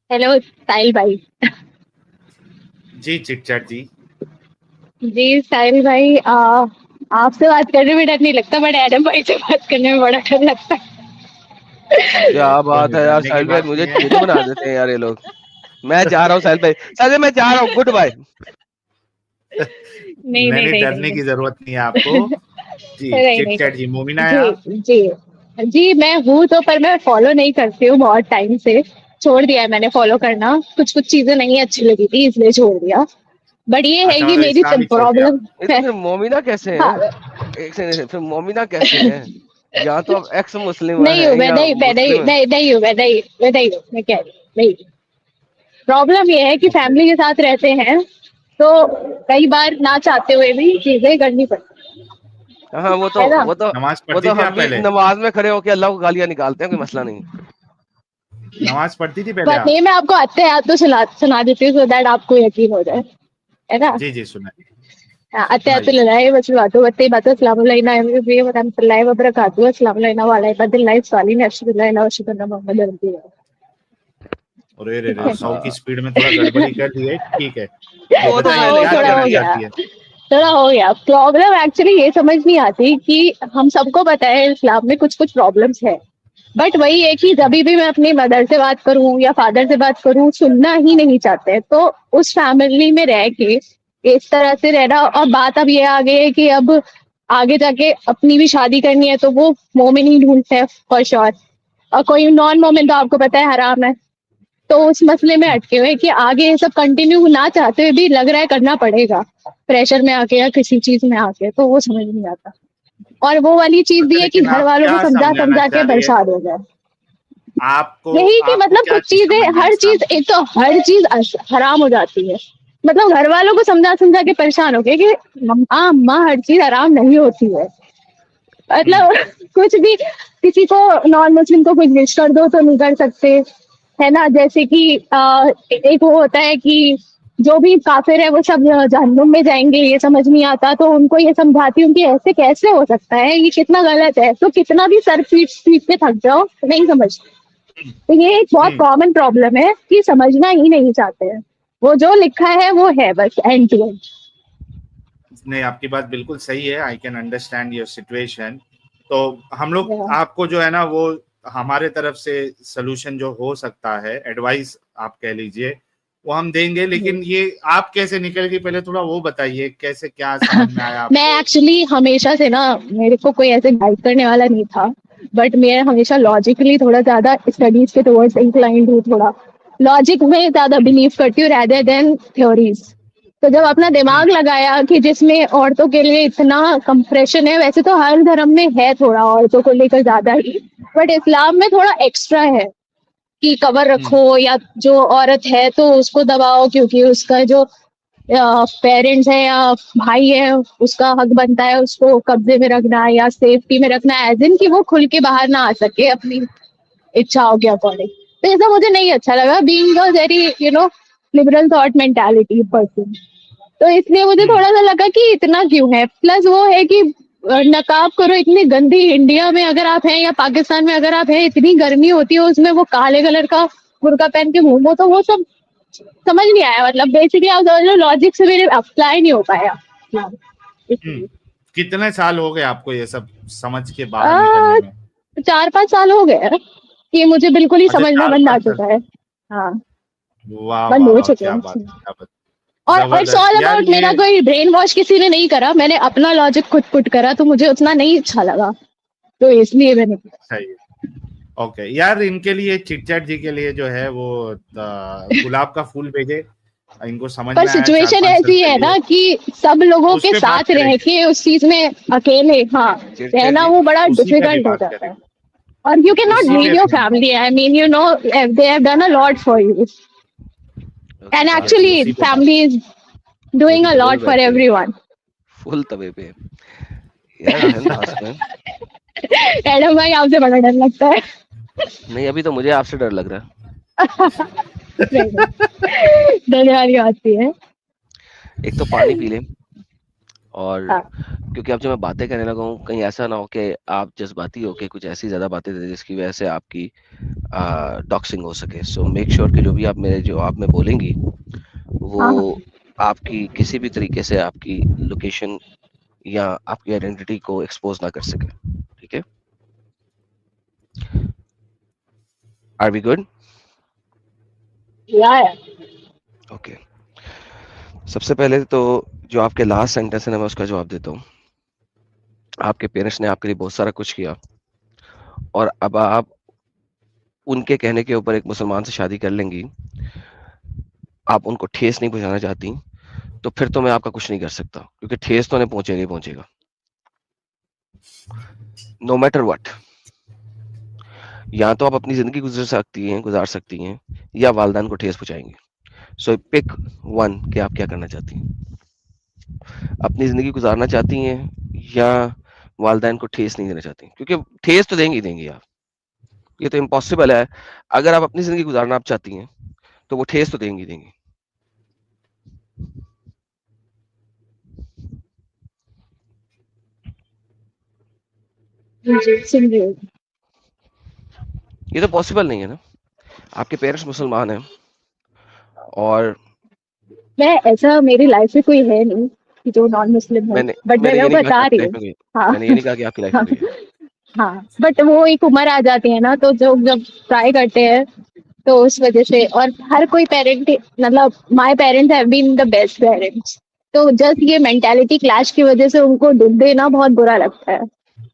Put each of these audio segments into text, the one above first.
Hello साहिल भाई। जी chit-chat जी। जी साहिल भाई, आपसे बात करने में डर नहीं लगता, बट एडम भाई से बात करने में बड़ा डर लगता क्या कोई बात नहीं, है यार, डरने की साहिल भाई बात मुझे नहीं है। चिढ़ बना देते हैं यार ये लोग। मैं जा रहा हूँ साहिल भाई, साहिल भाई मैं जा रहा हूँ, गुड बाय। नहीं नहीं नहीं, नहीं नहीं डरने नहीं। की जरूरत नहीं है आपको। जी नहीं नहीं चिटचैट जी, नहीं। मोमिना है आप? जी जी जी, मैं हूँ तो, पर मैं फॉलो नहीं करती हूँ बहुत टाइम से। छोड़ दिया है मैंने फॉलो करना, कुछ कुछ चीजें नहीं अच्छी लगी थी इसलिए छोड़ दिया। बट ये है अच्छा, कि मतलब मेरी इस्लाम ही छोड़ दिया प्रॉब्लम आपने। ये तो है। फिर मोमिना कैसे हाँ, हैं? एक सेकंड, फिर मोमिना कैसे हैं? या तो आप एक्स मुस्लिम नहीं हूँ हैं मैं, या नहीं मैं नहीं मुस्लिम हैं। नहीं नहीं हूँ मैं, नहीं हूँ मैं, कह रही हूँ, नहीं। प्रॉब्लम ये है कि ओके। फैमिली के साथ रहते हैं तो कई बार ना चाहते हुए भी चीजें करनी पड़ती हाँ वो तो है ना। वो तो नमाज वो पढ़ती तो थी हम आप भी पहले? नमाज में खड़े होकर अल्लाह को गालियां निकालते हैं, कोई मसला नहीं। नमाज पढ़ती थी पहले बट आप? नहीं, मैं आपको आते हैं तो सुना देती हूँ सो दैट आपको यकीन हो जाए, है ना। जी जी, सुनाइए। आते आते सुनाइए। लड़ाई बस बातों बातें बातों अस्सलाम वालेकुम वरहमतुल्लाहि वबरकातुहू अस्सलाम वालेकुम वालेकुम सालिन अशहदु अशहदु अन्ना मुहम्मद रसूलुल्लाह। और रे ठीक रे, है। 100 की स्पीड में थोड़ा गड़बड़ी कर दी है, ठीक है। जी वो तो हाँ, बताइए, वो पहले ही क्या कर थोड़ा रहे कहना हो थे। गया, चाहती है? थोड़ा हो गया। प्रॉब्लम एक्चुअली ये समझ नहीं आती कि हम सबको पता है इस्लाम में कुछ कुछ प्रॉब्लम्स है, बट वही है कि जब भी मैं अपनी मदर से बात करूं या फादर से बात करूं सुनना ही नहीं चाहते हैं। तो उस फैमिली में रह के इस तरह से रहना, और बात अब ये आ गई है कि अब आगे जाके अपनी भी शादी करनी है तो वो मोमिन ही ढूंढते हैं फॉर श्योर, और कोई नॉन मोमिन तो आपको पता है हराम है। तो उस मसले में अटके हुए कि आगे ये सब कंटिन्यू ना चाहते हुए भी लग रहा है करना पड़ेगा, प्रेशर में आके या किसी चीज में आके, तो वो समझ नहीं आता। और वो वाली चीज भी अच्छा, है कि लेकिन घर आप वालों को क्या समझा समझाना समझा के चाह रही है? बर्बाद हो गया। आपको यही कि आपको मतलब क्या कुछ चीज चीजें, समझना है हर इस्लाम चीज, की? एक तो हर चीज हराम हो जाती है। मतलब घर वालों को समझा समझा के परेशान हो गए कि मम्मा अम्मा हर चीज हराम नहीं होती है। हम्म। मतलब कुछ भी, किसी को नॉन मुस्लिम को कुछ विश कर दो तो नहीं कर सकते, है ना। जैसे कि एक वो होता है कि जो भी काफिर है वो सब जहन्नुम में जाएंगे, ये समझ नहीं आता तो उनको ये समझाती हूँ कि ऐसे कैसे हो सकता है, ये कितना गलत है। तो कितना भी सर पीट पीट के थक जाओ नहीं समझ। हम्म। तो ये एक बहुत हम्म। कॉमन प्रॉब्लम है कि समझना ही नहीं चाहते हैं। वो जो लिखा है वो है बस, एंड टू एंड। नहीं, आपकी बात बिल्कुल सही है, I can understand your situation. तो हम लोग आपको जो है ना, वो हमारे तरफ से सलूशन जो हो सकता है, एडवाइस आप कह लीजिए, वो हम देंगे। लेकिन ये आप कैसे निकल गई, पहले थोड़ा वो बताइए, कैसे, क्या समझ में आया मैं आपको? एक्चुअली हमेशा से ना, मेरे को कोई ऐसे गाइड करने वाला नहीं था, बट मैं हमेशा लॉजिकली थोड़ा ज्यादा स्टडीज के टुवर्ड्स इंक्लाइंड हूँ, थोड़ा लॉजिक में ज्यादा बिलीव करती हूँ रेदर देन थ्योरीज। तो जब अपना हम्म। दिमाग लगाया कि जिसमें औरतों के लिए इतना कंप्रेशन है, वैसे तो हर धर्म में है थोड़ा औरतों को लेकर ज्यादा ही, बट इस्लाम में थोड़ा एक्स्ट्रा है कि कवर हम्म। रखो, या जो औरत है तो उसको दबाओ क्योंकि उसका जो पेरेंट्स है या भाई है, उसका हक बनता है उसको कब्जे में रखना है या सेफ्टी में रखना है, एज इन कि वो खुल के बाहर ना आ सके अपनी इच्छाओं के अकॉर्डिंग। तो ऐसा मुझे नहीं अच्छा लगा, being a very liberal thought mentality person. तो इसलिए मुझे हम्म। थोड़ा सा लगा कि इतना क्यों है। प्लस वो है कि नकाब करो, इतनी गंदी इंडिया में अगर आप हैं या पाकिस्तान में अगर आप हैं, इतनी गर्मी होती है उसमें वो काले कलर का बुर्का पहन के घूमो, तो वो सब समझ नहीं आया। मतलब बेसिकली आप समझ लो लॉजिक से मेरे अप्लाई नहीं हो पाया। हाँ, हम्म। इसलिए कितने साल हो गए आपको ये सब समझ के बाहर निकलने आ, में? 4-5 साल हो गए हैं कि मुझे बिल्कुल ही अच्छा, समझना चार बंद आ पांच साल चुका है। हाँ, वाह बंद वाह हो वाह, चुके क्या हैं। बात है, क्या बात। और इट्स जबरदस्त ऑल यार, अबाउट, मेरा ये कोई ब्रेन वॉश किसी ने नहीं करा, मैंने अपना लॉजिक खुद पुट करा, तो मुझे उतना नहीं अच्छा लगा, तो इसलिए मैंने सही है। ओके यार, इनके लिए चिटचैट जी के लिए जो है वो गुलाब का फूल भेजे। इनको समझ पर में आया चार सिचुएशन पांच साल ऐसी है पहले, ना कि सब लोगों उस के पे बात साथ रह करेंगे। के उस चीज में अकेले, हाँ, चिड़चिड़ रहना जी, वो बड़ा उसी पे भी डिफिकल्ट हो बात जाता है। करेंगे। और यू कैन नॉट उसी पे लीव योर भी हम family, I mean they have done a lot for you, उसकी एंड बात ऑब्वियसली भी एक्चुअली उसी पे बात। फैमिली इज वो डूइंग तो अ डबल लॉट फॉर बेड पे एवरीवन। फुल तवे पे यार, बिंदास में। एडम भाई आपसे बड़ा डर लगता है। नहीं, अभी तो मुझे आपसे डर लग रहा नहीं नहीं, डर वाली आती है। है। एक तो पानी पी ले, और हाँ क्योंकि अब जब मैं बातें करने लगा हूँ, कहीं ऐसा ना हो कि आप जज्बाती हो के कुछ ऐसी ज्यादा बातें दे जिसकी वजह से आपकी टॉक्सिंग हो सके। सो मेक श्योर कि जो भी आप मेरे जवाब में बोलेंगी वो हाँ हाँ आपकी किसी भी तरीके से आपकी लोकेशन या आपकी आइडेंटिटी को एक्सपोज ना कर सके। ठीक है, आर वी गुड? या ओके, सबसे पहले तो जो आपके लास्ट सेंटेंस है ना, मैं उसका जवाब देता हूँ। आपके पेरेंट्स ने आपके लिए बहुत सारा कुछ किया और अब आप उनके कहने के ऊपर एक मुसलमान से शादी कर लेंगी, आप उनको ठेस नहीं पहुंचाना चाहती, तो फिर तो मैं आपका कुछ नहीं कर सकता, क्योंकि ठेस तो उन्हें पहुंचेगा ही पहुंचेगा, नो मैटर व्हाट। या तो आप अपनी जिंदगी गुजार सकती हैं या वालदान को ठेस पहुंचाएंगे। सो पिक वन कि आप क्या करना चाहती हैं, अपनी जिंदगी गुजारना चाहती हैं या वालदान को ठेस नहीं देना चाहती, क्योंकि ठेस तो देंगी देंगी आप, ये तो इम्पॉसिबल है। अगर आप अपनी जिंदगी गुजारना आप चाहती हैं तो वो ठेस तो देंगी देंगी। जी सुन रही हूँ। ये तो पॉसिबल नहीं है ना, आपके पेरेंट्स मुसलमान हैं और मैं ऐसा मेरी लाइफ में कोई है नहीं कि जो नॉन मुस्लिम हो, मैंने बट मैंने मैं ये नहीं कहा कि बता आपकी रही लाइफ हूँ। में कोई, हाँ मैंने ये नहीं कहा कि आपकी लाइफ में हाँ कोई है। हाँ, बट वो एक उम्र आ जाती है ना, तो जो जब ट्राई करते हैं तो उस वजह से। और हर कोई पेरेंट, मतलब my parents have been the best parents, तो जस्ट ये मेंटालिटी क्लैश की वजह से उनको दुख देना बहुत बुरा लगता है,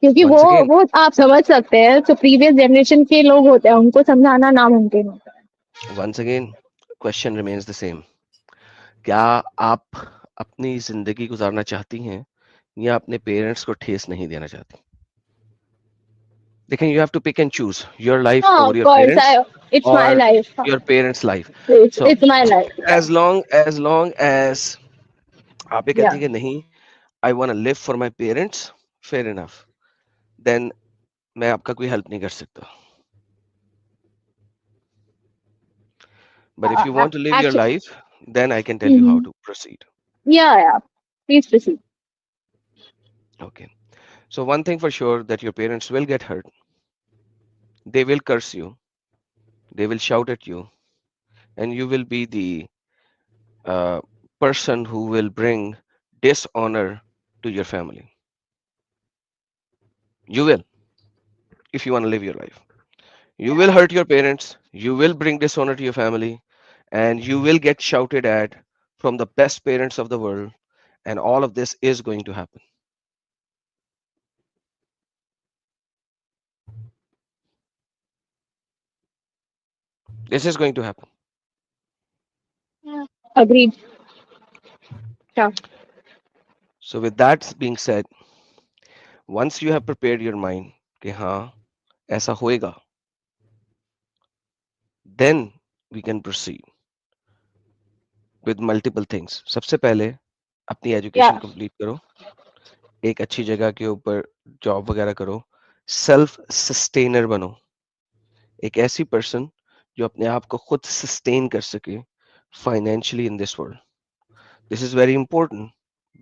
क्योंकि वंस अगेन, वो आप समझ सकते हैं, जो प्रीवियस जनरेशन के लोग होते हैं उनको समझाना नामुमकिन होता है। Once again question remains the same, क्या आप अपनी जिंदगी गुजारना चाहती हैं या अपने पेरेंट्स को ठेस नहीं देना चाहती? देखें, you have to pick and choose your life हाँ over of your course, parents I it's my और life. Your parents life. It's so it's my life. as long as आप ये कहती या हैं कि नहीं, I want to live for my parents, fair enough, then मैं आपका कोई हेल्प नहीं कर सकता। But if you want to live your actually life, then I can tell you how to proceed. या please proceed. Okay. So one thing for sure, that your parents will get hurt. They will curse you. They will shout at you, and you will be the uh, person who will bring dishonor to your family. You will, if you want to live your life. You will hurt your parents. You will bring dishonor to your family, and you will get shouted at from the best parents of the world. And all of this is going to happen. This is going to happen. Agreed. क्या? So with that being said, once you have prepared your mind कि हाँ ऐसा होएगा, then we can proceed with multiple things. सबसे पहले अपनी या education complete करो, एक अच्छी जगह के ऊपर जॉब वगैरह करो, सेल्फ सस्टेनर बनो, एक ऐसी पर्सन जो अपने आप को खुद सस्टेन कर सके financially in this world. This is very important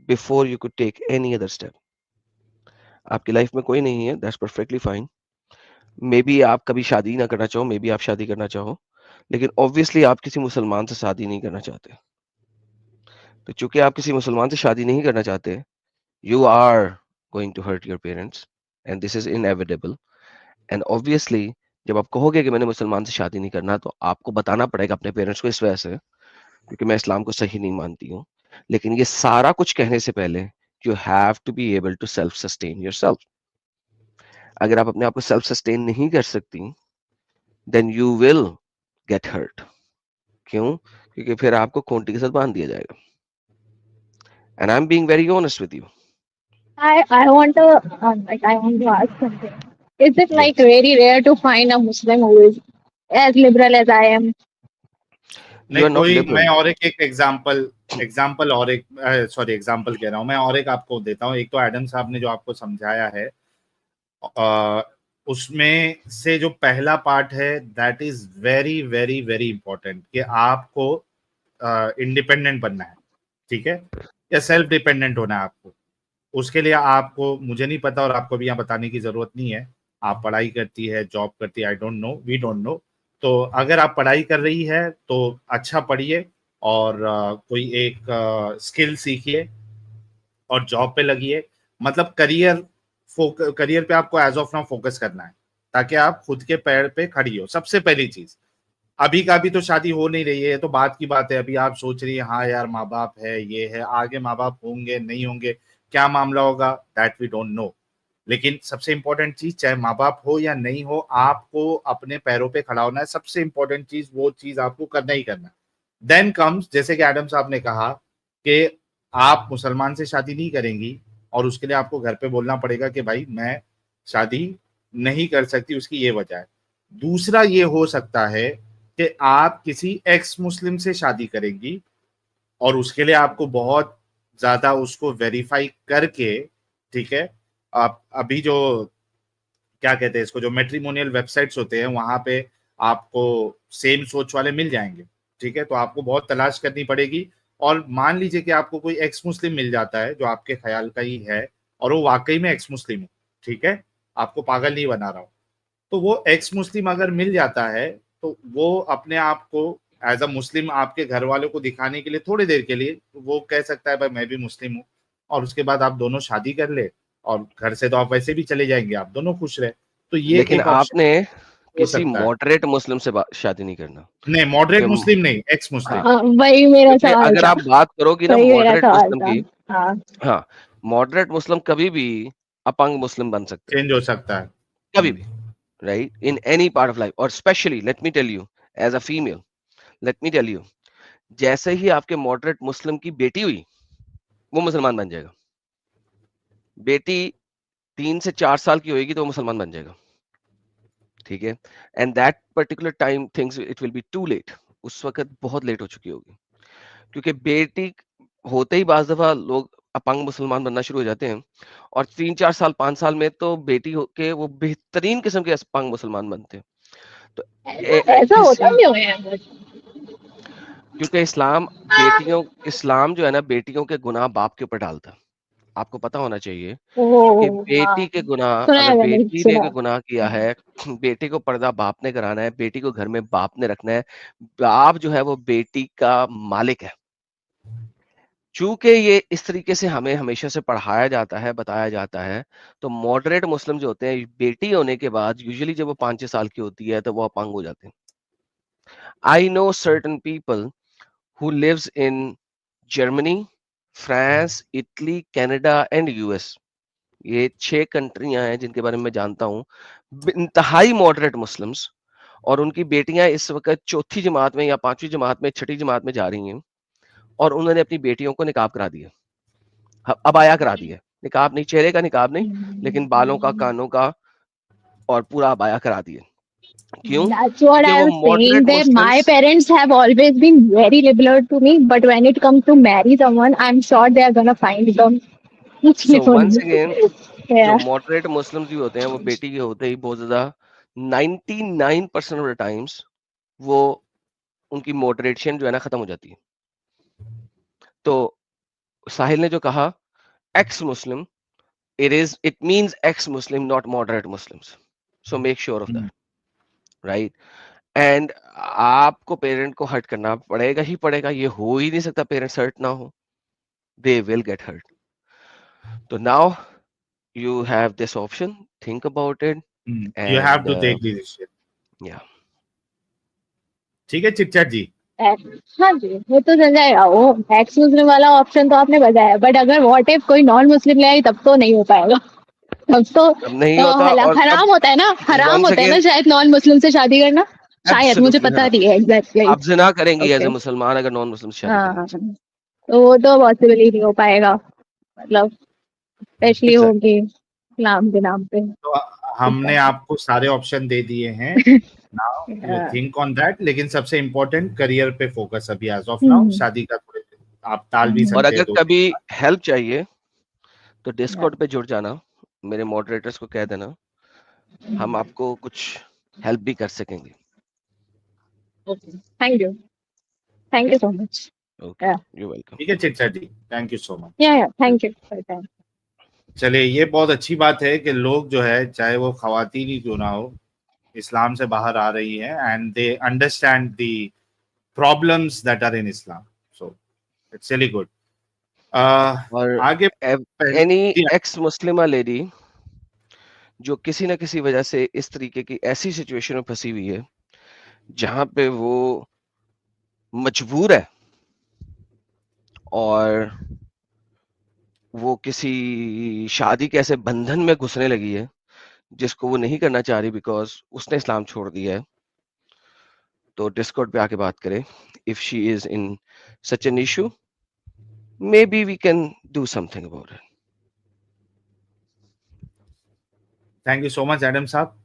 before you could take any other step. आपकी लाइफ में कोई नहीं है, that's perfectly fine. Maybe आप कभी शादी ना करना चाहो, मे बी आप शादी करना चाहो, लेकिन ऑब्वियसली आप किसी मुसलमान से शादी नहीं करना चाहते। तो चूंकि आप किसी मुसलमान से शादी नहीं करना चाहते, you are going to hurt your parents, and this is inevitable. And obviously जब आप कहोगे कि मैंने मुसलमान से शादी नहीं करना, तो आपको बताना पड़ेगा अपने पेरेंट्स को, इस वजह से क्योंकि मैं इस्लाम को सही नहीं मानती हूँ। लेकिन ये सारा कुछ कहने से पहले you have to be able to self sustain yourself. अगर आप अपने आप को सेल्फ सस्टेन नहीं कर सकती, then you will get hurt. क्यों? क्योंकि फिर आपको खूंटी के साथ बांध दिया जाएगा। And I am being very honest with you. I want to like I want to ask something. Is it like yes, very rare to find a Muslim who is as liberal as I am? You नहीं are not कोई, liberal. मैं और एक example example और एक sorry example कह रहा हूँ मैं, और एक आपको देता हूँ। एक तो एडम साहब ने जो आपको समझाया है, अ, उसमें से जो पहला पार्ट है, that is very very very important, कि आपको इंडिपेंडेंट बनना है, ठीक है, या सेल्फ डिपेंडेंट होना है आपको। उसके लिए आपको, मुझे नहीं पता और आपको भी यहाँ बताने की जरूरत नहीं है, आप पढ़ाई करती है, जॉब करती है, I don't know, we don't know. तो अगर आप पढ़ाई कर रही है तो अच्छा पढ़िए और कोई एक स्किल सीखिए और जॉब पे लगिए। मतलब करियर पे आपको एज ऑफ नाउ फोकस करना है, ताकि आप खुद के पैर पे खड़ी हो, सबसे पहली चीज। अभी का भी तो शादी हो नहीं रही है, ये तो बात की बात है। अभी आप सोच रही है हाँ यार माँ बाप है, ये है, आगे माँ बाप होंगे नहीं होंगे, क्या मामला होगा, दैट वी डोंट नो। लेकिन सबसे इंपॉर्टेंट चीज, चाहे माँ बाप हो या नहीं हो, आपको अपने पैरों पे खड़ा होना है। सबसे इंपॉर्टेंट चीज, वो चीज आपको करना ही करना है। देन कम्स, जैसे कि एडम साहब ने कहा कि आप मुसलमान से शादी नहीं करेंगी और उसके लिए आपको घर पे बोलना पड़ेगा कि भाई मैं शादी नहीं कर सकती, उसकी ये वजह है। दूसरा ये हो सकता है कि आप किसी एक्स मुस्लिम से शादी करेंगी और उसके लिए आपको बहुत ज्यादा उसको वेरीफाई करके, ठीक है, आप अभी जो क्या कहते हैं इसको, जो मैट्रिमोनियल वेबसाइट्स होते हैं वहां पे आपको सेम सोच वाले मिल जाएंगे, ठीक है। तो आपको बहुत तलाश करनी पड़ेगी। और मान लीजिए कि आपको कोई एक्स मुस्लिम मिल जाता है जो आपके ख्याल का ही है और वो वाकई में एक्स मुस्लिम है, ठीक है, आपको पागल नहीं बना रहा हूँ, तो वो एक्स मुस्लिम अगर मिल जाता है तो वो अपने आप को एज अ मुस्लिम आपके घर वालों को दिखाने के लिए थोड़ी देर के लिए वो कह सकता है भाई मैं भी मुस्लिम हूँ, और उसके बाद आप दोनों शादी कर ले और घर से तो आप वैसे भी चले जाएंगे, आप दोनों खुश रहे। तो ये लेकिन एक ऑप्शन आपने हो किसी सकता है। मॉडरेट मुस्लिम से शादी नहीं करना, नहीं, मॉडरेट क्योंकि मुस्लिम नहीं, एक्स हाँ, मुस्लिम। वही मेरा क्योंकि सवाल अगर था। आप बात करोगी ना वही मेरा मॉडरेट सवाल मुस्लिम था। की, हाँ। हाँ, मॉडरेट मुस्लिम कभी भी अपंग मुस्लिम बन सकते हैं, चेंज हो सकता है। कभी भी, right, in any part of life. और specially let me tell you, as a female, let me tell you, जैसे ही आपके मॉडरेट मुस्लिम की बेटी हुई, वो मुसलमान बन जाएगा। बेटी 3 से 4 साल की होगी तो वो मुसलमान बन जाएगा, ठीक है। And that particular time things it will be too late, उस वक्त बहुत लेट हो चुकी होगी, क्योंकि बेटी होते ही बाज दफा लोग अपंग मुसलमान बनना शुरू हो जाते हैं, और 3 4 साल 5 साल में तो बेटी के वो बेहतरीन किस्म के अपंग मुसलमान बनते हैं। तो ऐसा ऐसा होता किसी, क्यों है? क्योंकि इस्लाम जो है ना, बेटियों के गुनाह बाप के ऊपर डालता है। आपको पता होना चाहिए कि ओह हाँ, बेटी के गुनाह, सुना अगर है मैंने, बेटी ने सुना कोई है। गुनाह किया है, बेटी को पर्दा बाप ने कराना है, बेटी को घर में बाप ने रखना है। बाप जो है वो बेटी का मालिक है। चूंकि ये इस तरीके से हमें हमेशा से पढ़ाया जाता है, बताया जाता है, तो मॉडरेट मुस्लिम जो होते हैं, बेटी होने के बाद यूजुअली जब वो 5 6 साल की होती है तो वो अपंग हो जाते हैं। I know certain people who lives in Germany, France, Italy, Canada and US. ये 6 कंट्रियां हैं जिनके बारे में मैं जानता हूँ, इंतहाई मॉडरेट मुस्लिम्स, और उनकी बेटियां इस वक्त चौथी जमात में या 5वीं जमात में, छठी जमात में जा रही हैं, और उन्होंने अपनी बेटियों को निकाब करा दिया, अबाया करा दिया। निकाब नहीं, चेहरे का निकाब नहीं, लेकिन बालों का, कानों का और पूरा अबाया करा दिया। क्यों? That's what क्योंकि I वो was saying, moderate that my Muslims. parents have always been very liberal to me, but when it comes to marry someone, I'm sure they are gonna find them so Muslim ones only. Again, जो Yeah. Moderate Muslims भी होते हैं, वो बेटी के होते ही बहुत ज्यादा 99% ऑफ द टाइम्स वो उनकी मॉडरेशन जो है ना खत्म हो जाती है। तो साहिल ने जो कहा x Muslim, it means x Muslim, not moderate Muslims. So make sure of that, right. And आपको पेरेंट को हर्ट करना पड़ेगा ही पड़ेगा, ये हो ही नहीं सकता पेरेंट्स हर्ट ना हो, दे विल गेट हर्ट। तो now you have this option, think about it you have and to take decision. या। ठीक है चिटचट जी। हाँ जी, वो तो चल जाएगा। वो एक्स मुस्लिम वाला ऑप्शन तो आपने बताया, बट अगर व्हाट इफ कोई नॉन मुस्लिम ले आई, तब तो नहीं हो पाएगा। तब तो तब नहीं होता, और तब हराम होता है ना, हराम वंस होता है ना अगेन, शायद नॉन मुस्लिम से शादी करना। शायद, मुझे एब्सोल्युटली पता हराम। नहीं है एग्जैक्टली। आप जिना करेंगी एज ए ओके। मुसलमान अगर नॉन मुस्लिम से शादी हाँ, करेंगी। तो वो तो पॉसिबल ही नहीं हो पाएगा, मतलब स्पेशली एग्जैक्ट। होगी इस्लाम के नाम पे। तो हमने आपको सारे ऑप्शन दे दिए हैं, now you Yeah. Think on that. लेकिन सबसे इम्पोर्टेंट, करियर पे फोकस अभी एज ऑफ नाउ। हम्म, शादी का थोड़े आप टाल भी और सकते हैं अगर 2 दिन कभी बाद। हेल्प चाहिए तो yeah. डिस्कॉर्ड पे जुड़ जाना, मेरे मॉडरेटर्स को कह देना, हम आपको कुछ हेल्प भी कर सकेंगे। Okay. Thank okay, you so much. Okay, Yeah. You welcome. ठीक है Chitchat ji, thank you so much. Yeah, yeah. Thank you for your time. चलिए, ये बहुत अच्छी बात है कि लोग जो है, चाहे वो खवातीन ही क्यों ना हो, इस्लाम से बाहर आ रही हैं and they understand the problems that are in Islam, so it's really good. और आगे एनी जी, एक्स मुस्लिमा लेडी जो किसी ना किसी वजह से इस तरीके की ऐसी सिचुएशन में फंसी हुई है जहां पे वो मजबूर है और वो किसी शादी के ऐसे बंधन में घुसने लगी है जिसको वो नहीं करना चाह रही बिकॉज उसने इस्लाम छोड़ दिया है, तो डिस्कॉर्ड पे आके बात करें। If she is in such an issue, maybe we can do something about it. Thank you so much Adam साहब।